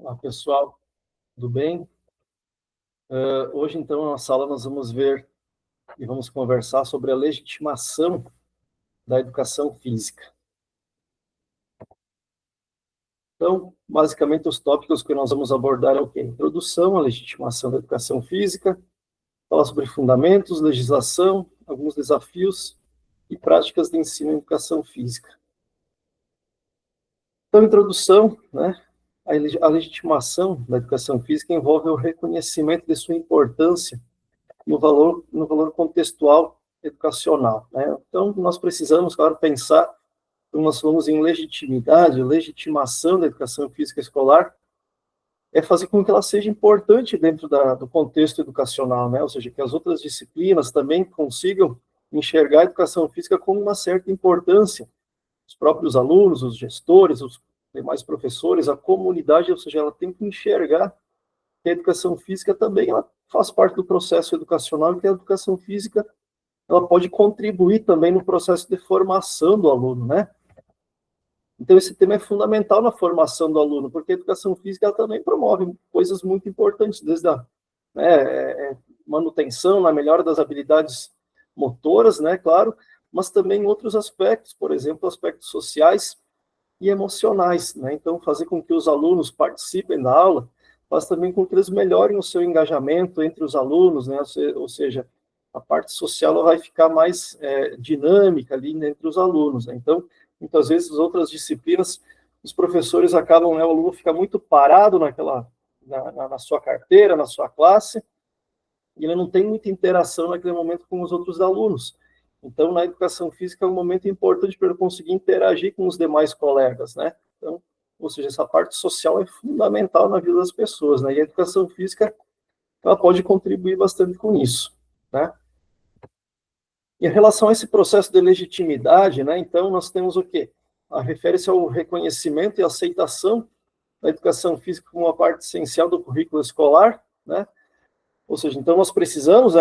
Olá, pessoal, tudo bem? Hoje, então, na sala nós vamos ver e vamos conversar sobre a legitimação da educação física. Então, basicamente, os tópicos que nós vamos abordar é o quê? Introdução à legitimação da educação física, falar sobre fundamentos, legislação, alguns desafios e práticas de ensino em educação física. Então, introdução, né? A legitimação da educação física envolve o reconhecimento de sua importância no valor contextual educacional, né? Então, nós precisamos, claro, pensar, quando nós falamos em legitimidade, legitimação da educação física escolar, é fazer com que ela seja importante dentro do contexto educacional, né? Ou seja, que as outras disciplinas também consigam enxergar a educação física com uma certa importância. Os próprios alunos, os gestores, os demais professores, a comunidade, ou seja, ela tem que enxergar que a educação física também ela faz parte do processo educacional e que a educação física ela pode contribuir também no processo de formação do aluno, né? Então, esse tema é fundamental na formação do aluno, porque a educação física ela também promove coisas muito importantes, desde a manutenção, na melhora das habilidades motoras, né, claro, mas também outros aspectos, por exemplo, aspectos sociais e emocionais, né? Então, fazer com que os alunos participem da aula faz também com que eles melhorem o seu engajamento entre os alunos, né? Ou seja, a parte social ela vai ficar mais dinâmica ali entre os alunos, né? Então, muitas vezes, as outras disciplinas, os professores acabam, né, o aluno fica muito parado na sua carteira, na sua classe, e ele não tem muita interação naquele momento com os outros alunos. Então, na educação física é um momento importante para ele conseguir interagir com os demais colegas, né? Então, ou seja, essa parte social é fundamental na vida das pessoas, né? E a educação física, ela pode contribuir bastante com isso, né? Em relação a esse processo de legitimidade, né? Então, nós temos o quê? Refere-se ao reconhecimento e aceitação da educação física como uma parte essencial do currículo escolar, né? Ou seja, então nós precisamos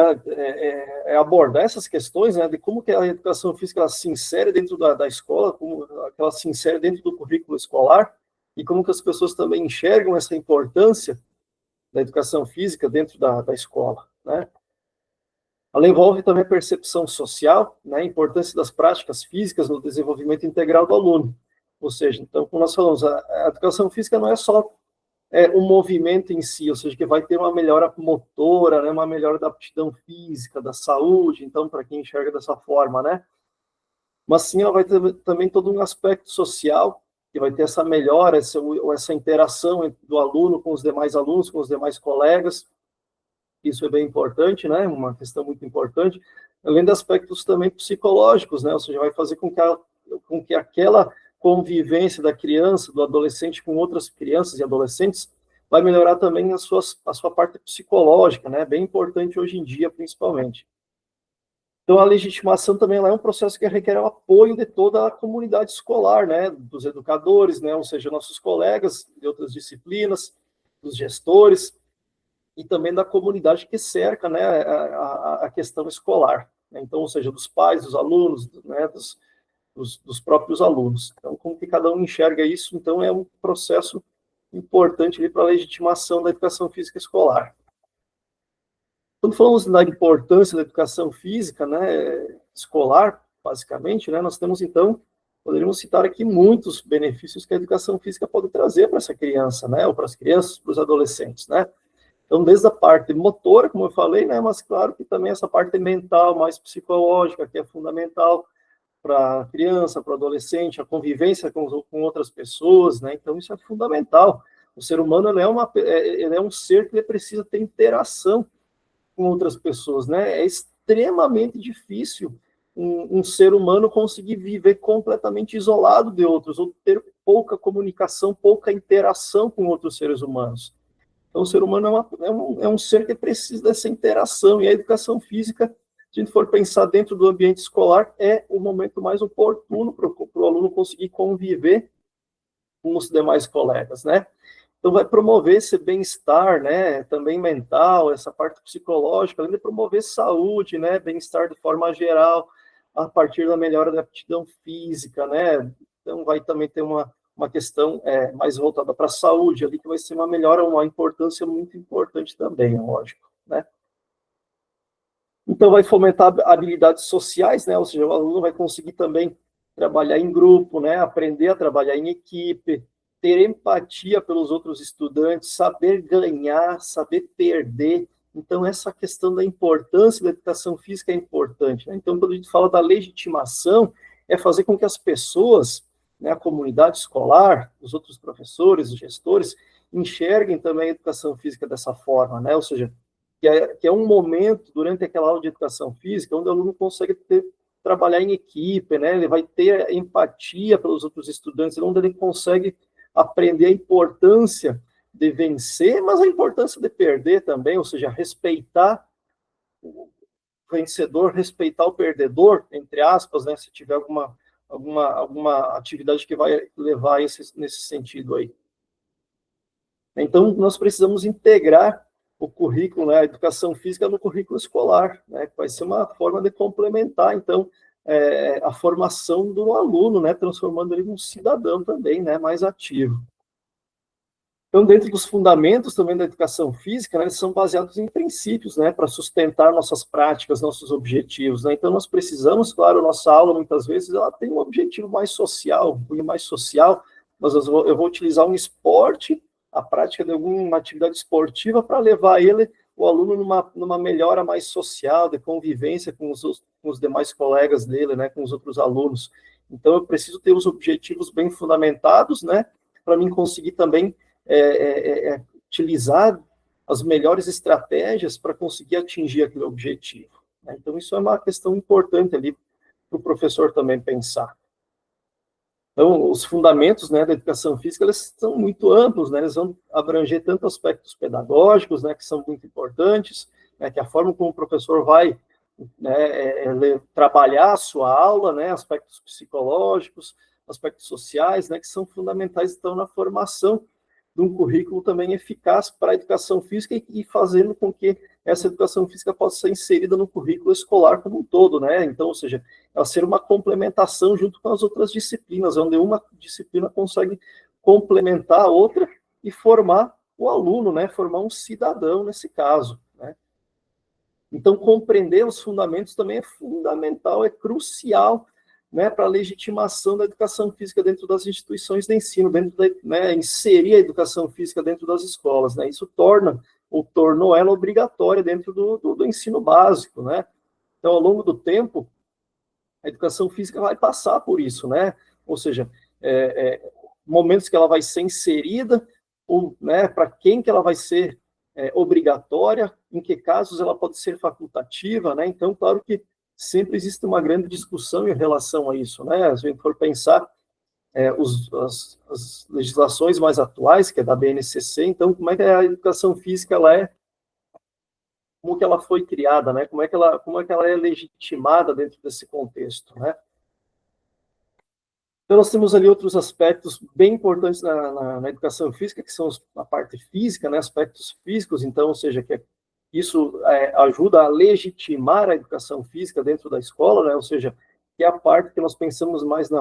abordar essas questões, né, de como que a educação física ela se insere dentro da escola, como ela se insere dentro do currículo escolar, e como que as pessoas também enxergam essa importância da educação física dentro da escola, né? Ela envolve também a percepção social, né, a importância das práticas físicas no desenvolvimento integral do aluno. Ou seja, então, como nós falamos, a educação física não é só o movimento em si, ou seja, que vai ter uma melhora motora, né, uma melhora da aptidão física, da saúde, então, para quem enxerga dessa forma, né? Mas sim, ela vai ter também todo um aspecto social, que vai ter essa melhora, essa interação do aluno com os demais alunos, com os demais colegas, isso é bem importante, né? Uma questão muito importante, além de aspectos também psicológicos, né? Ou seja, vai fazer com que aquela convivência da criança, do adolescente com outras crianças e adolescentes, vai melhorar também a sua parte psicológica, né? Bem importante hoje em dia, principalmente. Então, a legitimação também é um processo que requer o apoio de toda a comunidade escolar, né? Dos educadores, né? Ou seja, nossos colegas de outras disciplinas, dos gestores, e também da comunidade que cerca, né, a questão escolar. Né? Então, ou seja, dos pais, dos alunos, né, dos próprios alunos. Então, como que cada um enxerga isso? Então, é um processo importante para a legitimação da educação física escolar. Quando falamos da importância da educação física, né, escolar, basicamente, né, nós temos, então, poderíamos citar aqui muitos benefícios que a educação física pode trazer para essa criança, né, ou para as crianças, para os adolescentes, né. Então, desde a parte motora, como eu falei, né, mas claro que também essa parte mental, mais psicológica, que é fundamental para a criança, para o adolescente, a convivência com outras pessoas, né, então isso é fundamental. O ser humano ele é um ser que ele precisa ter interação com outras pessoas, né, é extremamente difícil um ser humano conseguir viver completamente isolado de outros, ou ter pouca comunicação, pouca interação com outros seres humanos. Então, o ser humano é um ser que precisa dessa interação, e a educação física, se a gente for pensar dentro do ambiente escolar, é o momento mais oportuno para o aluno conseguir conviver com os demais colegas, né? Então, vai promover esse bem-estar, né, também mental, essa parte psicológica, além de promover saúde, né, bem-estar de forma geral, a partir da melhora da aptidão física, né? Então, vai também ter uma uma questão mais voltada para a saúde, ali que vai ser uma melhora, uma importância muito importante também, é lógico, né? Então, vai fomentar habilidades sociais, né? Ou seja, o aluno vai conseguir também trabalhar em grupo, né? Aprender a trabalhar em equipe, ter empatia pelos outros estudantes, saber ganhar, saber perder. Então, essa questão da importância da educação física é importante, né? Então, quando a gente fala da legitimação, é fazer com que as pessoas, né, a comunidade escolar, os outros professores, os gestores, enxerguem também a educação física dessa forma, né? Ou seja, que é um momento durante aquela aula de educação física onde o aluno consegue trabalhar em equipe, né? Ele vai ter empatia pelos outros estudantes, onde ele consegue aprender a importância de vencer, mas a importância de perder também, ou seja, respeitar o vencedor, respeitar o perdedor, entre aspas, né? Se tiver alguma atividade que vai levar nesse sentido aí. Então, nós precisamos integrar o currículo, né, a educação física no currículo escolar, né, que vai ser uma forma de complementar, então, a formação do aluno, né, transformando ele num cidadão também, né, mais ativo. Então, dentro dos fundamentos também da educação física, né, eles são baseados em princípios, né, para sustentar nossas práticas, nossos objetivos, né. Então, nós precisamos, claro, nossa aula, muitas vezes, ela tem um objetivo mais social, um cunho mais social, mas eu vou utilizar um esporte, a prática de alguma atividade esportiva para levar o aluno, numa melhora mais social, de convivência com os demais colegas dele, né, com os outros alunos. Então, eu preciso ter os objetivos bem fundamentados, né, para mim conseguir também utilizar as melhores estratégias para conseguir atingir aquele objetivo, né? Então, isso é uma questão importante ali para o professor também pensar. Então, os fundamentos, né, da educação física, eles são muito amplos, né, eles vão abranger tanto aspectos pedagógicos, né, que são muito importantes, né, que a forma como o professor vai, né, trabalhar a sua aula, né, aspectos psicológicos, aspectos sociais, né, que são fundamentais, então, na formação de um currículo também eficaz para a educação física e fazendo com que essa educação física possa ser inserida no currículo escolar como um todo, né? Então, ou seja, ela ser uma complementação junto com as outras disciplinas, onde uma disciplina consegue complementar a outra e formar o aluno, né? Formar um cidadão nesse caso, né? Então, compreender os fundamentos também é fundamental, é crucial, né, para a legitimação da educação física dentro das instituições de ensino, né, inserir a educação física dentro das escolas, né? Isso tornou ela obrigatória dentro do ensino básico, né? Então, ao longo do tempo, a educação física vai passar por isso, né? Ou seja, momentos que ela vai ser inserida, ou, né, para quem que ela vai ser obrigatória, em que casos ela pode ser facultativa, né? Então, claro que sempre existe uma grande discussão em relação a isso, né? Se a gente for pensar as legislações mais atuais, que é da BNCC, então, como é que a educação física como que ela foi criada, né? Como é que ela é legitimada dentro desse contexto, né? Então, nós temos ali outros aspectos bem importantes na educação física, que são a parte física, né, aspectos físicos, então, ou seja, que isso ajuda a legitimar a educação física dentro da escola, né, ou seja, que é a parte que nós pensamos mais na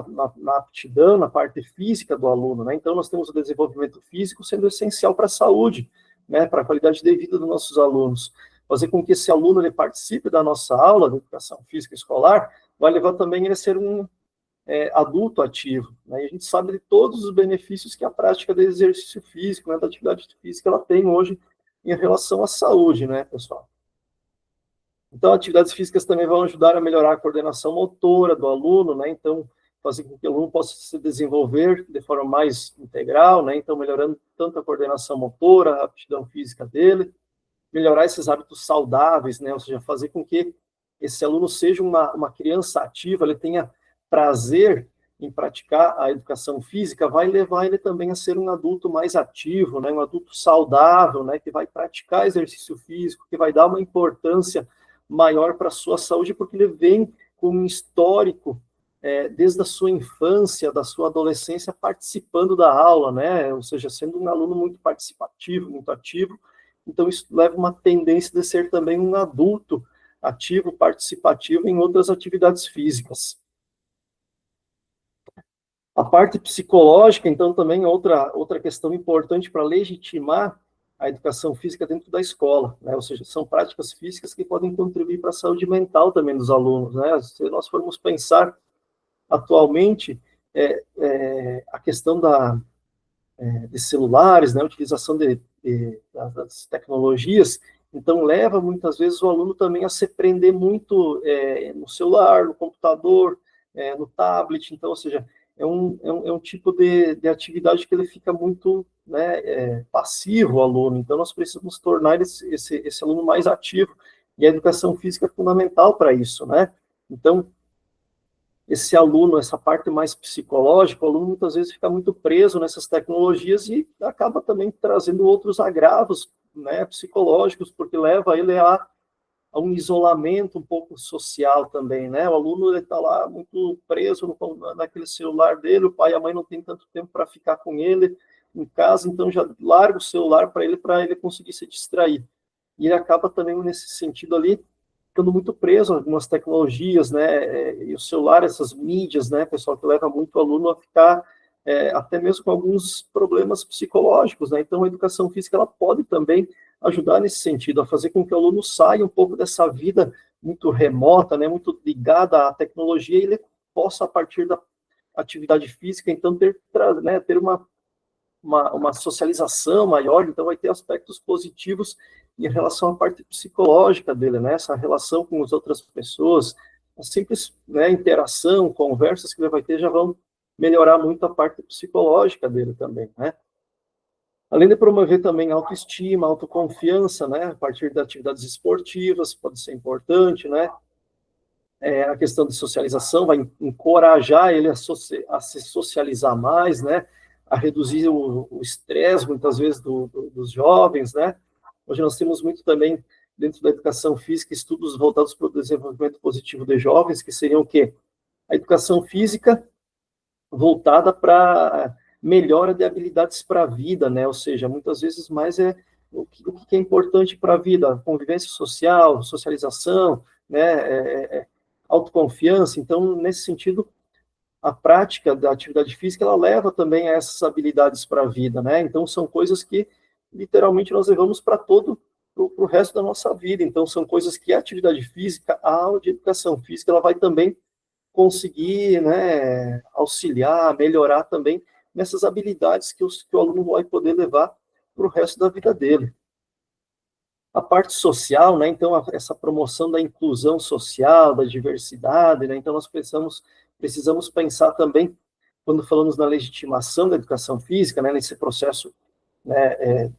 aptidão, na parte física do aluno, né, então nós temos o desenvolvimento físico sendo essencial para a saúde, né, para a qualidade de vida dos nossos alunos, fazer com que esse aluno ele participe da nossa aula de educação física escolar, vai levar também ele a ser um adulto ativo, né? E a gente sabe de todos os benefícios que a prática do exercício físico, né, da atividade física, ela tem hoje em relação à saúde, né, pessoal? Então, atividades físicas também vão ajudar a melhorar a coordenação motora do aluno, né? Então, fazer com que o aluno possa se desenvolver de forma mais integral, né? Então, melhorando tanto a coordenação motora, a aptidão física dele, melhorar esses hábitos saudáveis, né? Ou seja, fazer com que esse aluno seja uma criança ativa, ele tenha prazer em praticar a educação física, vai levar ele também a ser um adulto mais ativo, né? Um adulto saudável, né? Que vai praticar exercício físico, que vai dar uma importância maior para a sua saúde, porque ele vem com um histórico desde a sua infância, da sua adolescência, participando da aula, né? Ou seja, sendo um aluno muito participativo, muito ativo. Então, isso leva uma tendência de ser também um adulto ativo, participativo em outras atividades físicas. A parte psicológica, então, também é outra questão importante para legitimar a educação física dentro da escola, né? Ou seja, são práticas físicas que podem contribuir para a saúde mental também dos alunos, né? Se nós formos pensar atualmente, a questão de celulares, né, a utilização das tecnologias, então leva muitas vezes o aluno também a se prender muito no celular, no computador, no tablet, então, ou seja, é um tipo de atividade que ele fica muito, né, passivo, o aluno, então nós precisamos tornar esse aluno mais ativo, e a educação física é fundamental para isso, né? Então, esse aluno, essa parte mais psicológica, o aluno muitas vezes fica muito preso nessas tecnologias e acaba também trazendo outros agravos, né, psicológicos, porque leva ele a um isolamento um pouco social também, né? O aluno está lá muito preso naquele celular dele, o pai e a mãe não tem tanto tempo para ficar com ele em casa, então já larga o celular para ele conseguir se distrair. E ele acaba também nesse sentido ali ficando muito preso a algumas tecnologias, né, e o celular, essas mídias, né, pessoal, que leva muito o aluno a ficar até mesmo com alguns problemas psicológicos, né, então a educação física, ela pode também ajudar nesse sentido, a fazer com que o aluno saia um pouco dessa vida muito remota, né, muito ligada à tecnologia, e ele possa, a partir da atividade física, então, ter uma socialização maior, então vai ter aspectos positivos em relação à parte psicológica dele, né? Essa relação com as outras pessoas, a simples, né, interação, conversas que ele vai ter já vão melhorar muito a parte psicológica dele também, né? Além de promover também autoestima, autoconfiança, né? A partir de atividades esportivas, pode ser importante, né? A questão de socialização vai encorajar ele a se socializar mais, né? A reduzir o estresse, muitas vezes, dos jovens, né? Hoje nós temos muito também, dentro da educação física, estudos voltados para o desenvolvimento positivo de jovens, que seriam o quê? A educação física voltada para melhora de habilidades para a vida, né? Ou seja, muitas vezes mais o que é importante para a vida, convivência social, socialização, né? Autoconfiança. Então, nesse sentido, a prática da atividade física, ela leva também a essas habilidades para a vida, né? Então, são coisas que, literalmente, nós levamos para o resto da nossa vida. Então, são coisas que a atividade física, a aula de educação física, ela vai também conseguir, né, auxiliar, melhorar também nessas habilidades que o aluno vai poder levar para o resto da vida dele. A parte social, né, então, essa promoção da inclusão social, da diversidade, né, então nós precisamos pensar também, quando falamos na legitimação da educação física, né, nesse processo, né,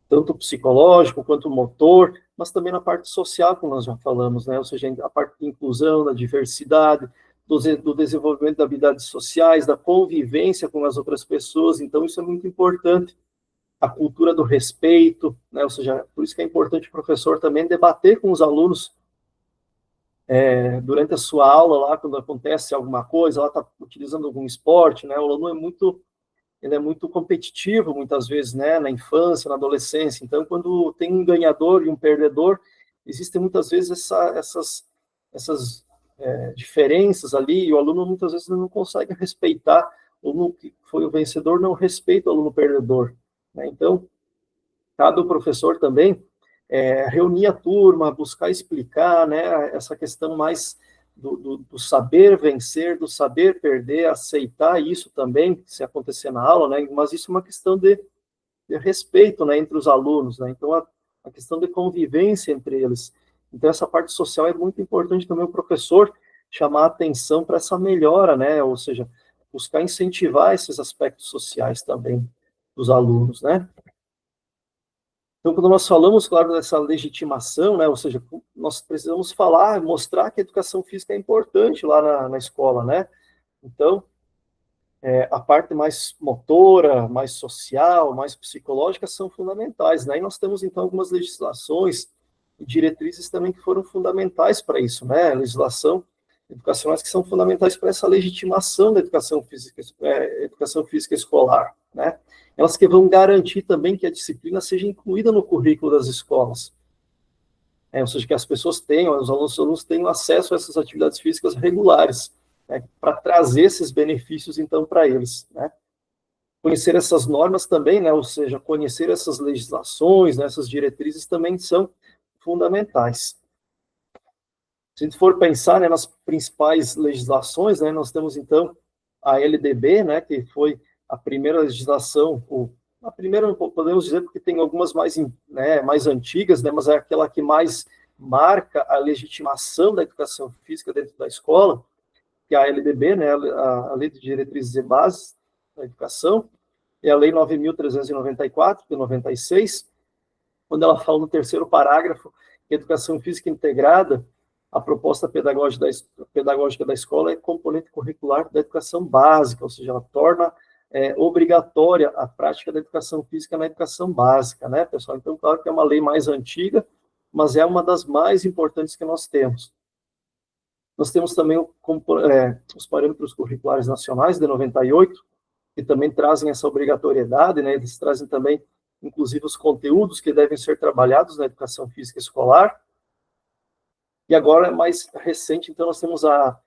tanto psicológico quanto motor, mas também na parte social, como nós já falamos, né, ou seja, a parte de inclusão, da diversidade, do desenvolvimento de habilidades sociais, da convivência com as outras pessoas, então isso é muito importante. A cultura do respeito, né? Ou seja, por isso que é importante o professor também debater com os alunos durante a sua aula lá, quando acontece alguma coisa, ela está utilizando algum esporte, né? O aluno ele é muito competitivo muitas vezes, né? Na infância, na adolescência. Então, quando tem um ganhador e um perdedor, existem muitas vezes essas diferenças ali, e o aluno muitas vezes não consegue respeitar. O aluno que foi o vencedor não respeita o aluno perdedor, né? Então, cabe ao professor também reunir a turma, buscar explicar, né, essa questão mais do saber vencer, do saber perder, aceitar isso também, se acontecer na aula, né, mas isso é uma questão de respeito, né, entre os alunos, né, então a questão de convivência entre eles. Então essa parte social é muito importante também o professor chamar a atenção para essa melhora, né, ou seja, buscar incentivar esses aspectos sociais também dos alunos, né. Então, quando nós falamos, claro, dessa legitimação, né, ou seja, nós precisamos falar, mostrar que a educação física é importante lá na escola, né? Então, a parte mais motora, mais social, mais psicológica são fundamentais, né? E nós temos, então, algumas legislações e diretrizes também que foram fundamentais para isso, né? Legislação educacionais que são fundamentais para essa legitimação da educação física escolar, né? Elas que vão garantir também que a disciplina seja incluída no currículo das escolas. Ou seja, que as pessoas tenham, os alunos tenham acesso a essas atividades físicas regulares. né, para trazer esses benefícios, então, para eles, né? Conhecer essas normas também, né, ou seja, conhecer essas legislações, né, essas diretrizes também são fundamentais. Se a gente for pensar, né, nas principais legislações, né, nós temos, então, a LDB, né, que foi a primeira legislação, a primeira não podemos dizer porque tem algumas mais, né, mais antigas, né, mas é aquela que mais marca a legitimação da educação física dentro da escola, que é a LDB, né, a Lei de Diretrizes e Bases da Educação, e a Lei 9.394, de 96, quando ela fala no terceiro parágrafo que a educação física integrada, a proposta pedagógica da escola é componente curricular da educação básica, ou seja, ela torna obrigatória a prática da educação física na educação básica, né, pessoal? Então, claro que é uma lei mais antiga, mas é uma das mais importantes que nós temos. Nós temos também os parâmetros curriculares nacionais de 98, que também trazem essa obrigatoriedade, né? Eles trazem também, inclusive, os conteúdos que devem ser trabalhados na educação física escolar. E agora, mais recente, então, nós temos a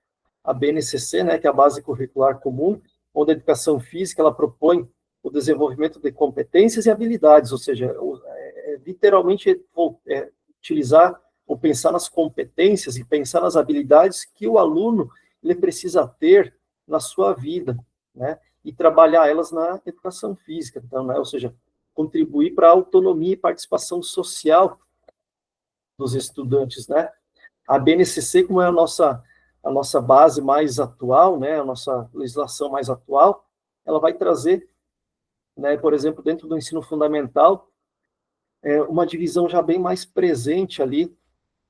BNCC, né, que é a Base Curricular Comum, onde a educação física ela propõe o desenvolvimento de competências e habilidades, ou seja, literalmente utilizar ou pensar nas competências e pensar nas habilidades que o aluno ele precisa ter na sua vida, né? E trabalhar elas na educação física, então, né? Ou seja, contribuir para a autonomia e participação social dos estudantes, né? A BNCC, como é a nossa base mais atual, né? A nossa legislação mais atual, ela vai trazer, né? Por exemplo, dentro do ensino fundamental, uma divisão já bem mais presente ali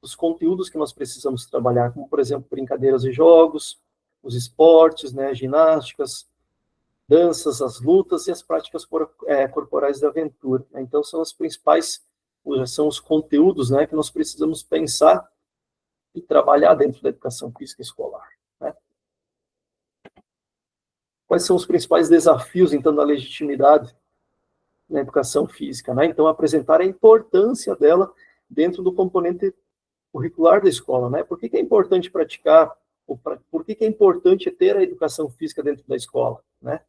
os conteúdos que nós precisamos trabalhar, como, por exemplo, brincadeiras e jogos, os esportes, né, ginásticas, danças, as lutas e as práticas corporais de aventura. Então, são as principais, são os conteúdos, né, que nós precisamos pensar e trabalhar dentro da educação física escolar, né? Quais são os principais desafios, então, da legitimidade na educação física, né? Então, apresentar a importância dela dentro do componente curricular da escola, né? Por que é importante praticar, por que é importante ter a educação física dentro da escola, né?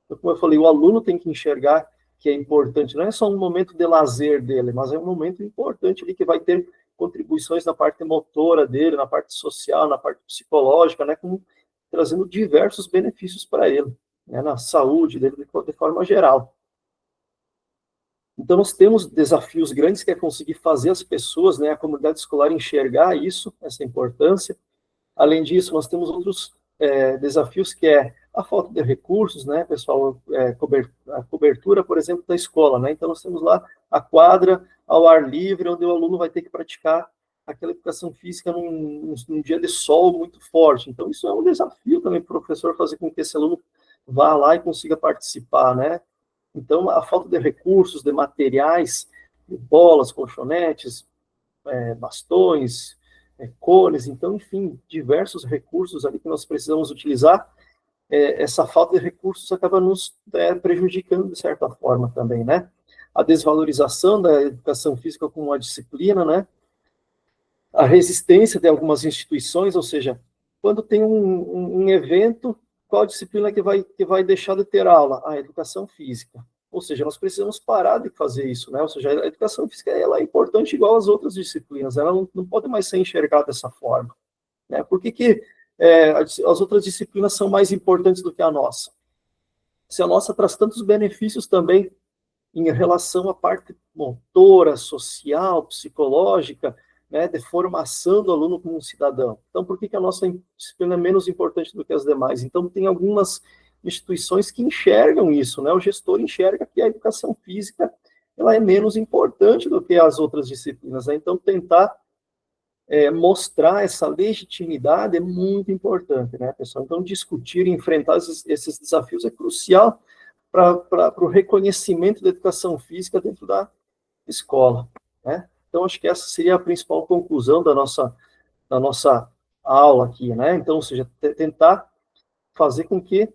Então, como eu falei, o aluno tem que enxergar que é importante, não é só um momento de lazer dele, mas é um momento importante ali que vai ter contribuições na parte motora dele, na parte social, na parte psicológica, né? Trazendo diversos benefícios para ele, né? Na saúde dele de forma geral. Então, nós temos desafios grandes que é conseguir fazer as pessoas, né, a comunidade escolar enxergar isso, essa importância. Além disso, nós temos outros desafios que é a falta de recursos, né, pessoal, a cobertura, por exemplo, da escola, né. Então, nós temos lá a quadra ao ar livre, onde o aluno vai ter que praticar aquela educação física num dia de sol muito forte. Então, isso é um desafio também para o professor fazer com que esse aluno vá lá e consiga participar, né. Então, a falta de recursos, de materiais, de bolas, colchonetes, bastões, cones, então, enfim, diversos recursos ali que nós precisamos utilizar, essa falta de recursos acaba nos prejudicando de certa forma também, né? A desvalorização da educação física como uma disciplina, né? A resistência de algumas instituições, ou seja, quando tem um evento, qual disciplina que vai deixar de ter aula? A educação física. Ou seja, nós precisamos parar de fazer isso, né? Ou seja, a educação física ela é importante igual às outras disciplinas, ela não pode mais ser enxergada dessa forma, né? Por que as outras disciplinas são mais importantes do que a nossa? Se a nossa traz tantos benefícios também em relação à parte motora, social, psicológica, né, de formação do aluno como um cidadão. Então, por que a nossa disciplina é menos importante do que as demais? Então, tem algumas instituições que enxergam isso, né? O gestor enxerga que a educação física ela é menos importante do que as outras disciplinas, né? Então, tentar mostrar essa legitimidade é muito importante, né, pessoal? Então, discutir e enfrentar esses desafios é crucial para o reconhecimento da educação física dentro da escola, né? Então, acho que essa seria a principal conclusão da nossa aula aqui, né? Então, ou seja, tentar fazer com que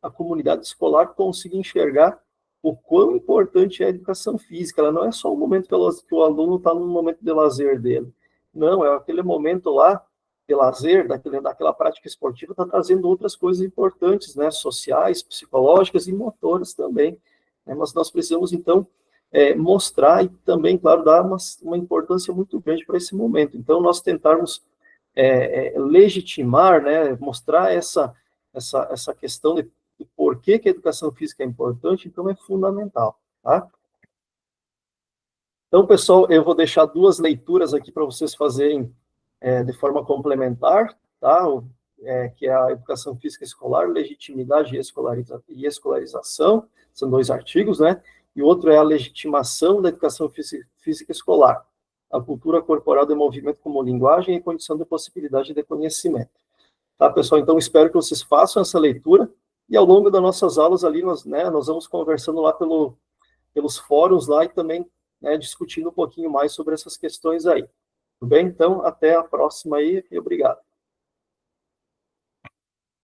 a comunidade escolar consiga enxergar o quão importante é a educação física. Ela não é só o momento que o aluno está no momento de lazer dele. Não, é aquele momento lá de lazer, daquela prática esportiva, está trazendo outras coisas importantes, né, sociais, psicológicas e motoras também, né, mas nós precisamos, então, mostrar e também, claro, dar uma importância muito grande para esse momento. Então, nós tentarmos legitimar, né, mostrar essa questão de por que a educação física é importante, então é fundamental, tá? Então, pessoal, eu vou deixar duas leituras aqui para vocês fazerem de forma complementar, tá? Que é a Educação Física Escolar, Legitimidade e Escolarização, são dois artigos, né? E o outro é a Legitimação da Educação Física Escolar, a Cultura Corporal de Movimento como Linguagem e Condição de Possibilidade de Conhecimento. Tá, pessoal? Então, espero que vocês façam essa leitura, e ao longo das nossas aulas ali, nós vamos conversando lá pelos fóruns lá e também, né, discutindo um pouquinho mais sobre essas questões aí. Tudo bem? Então, até a próxima aí e obrigado.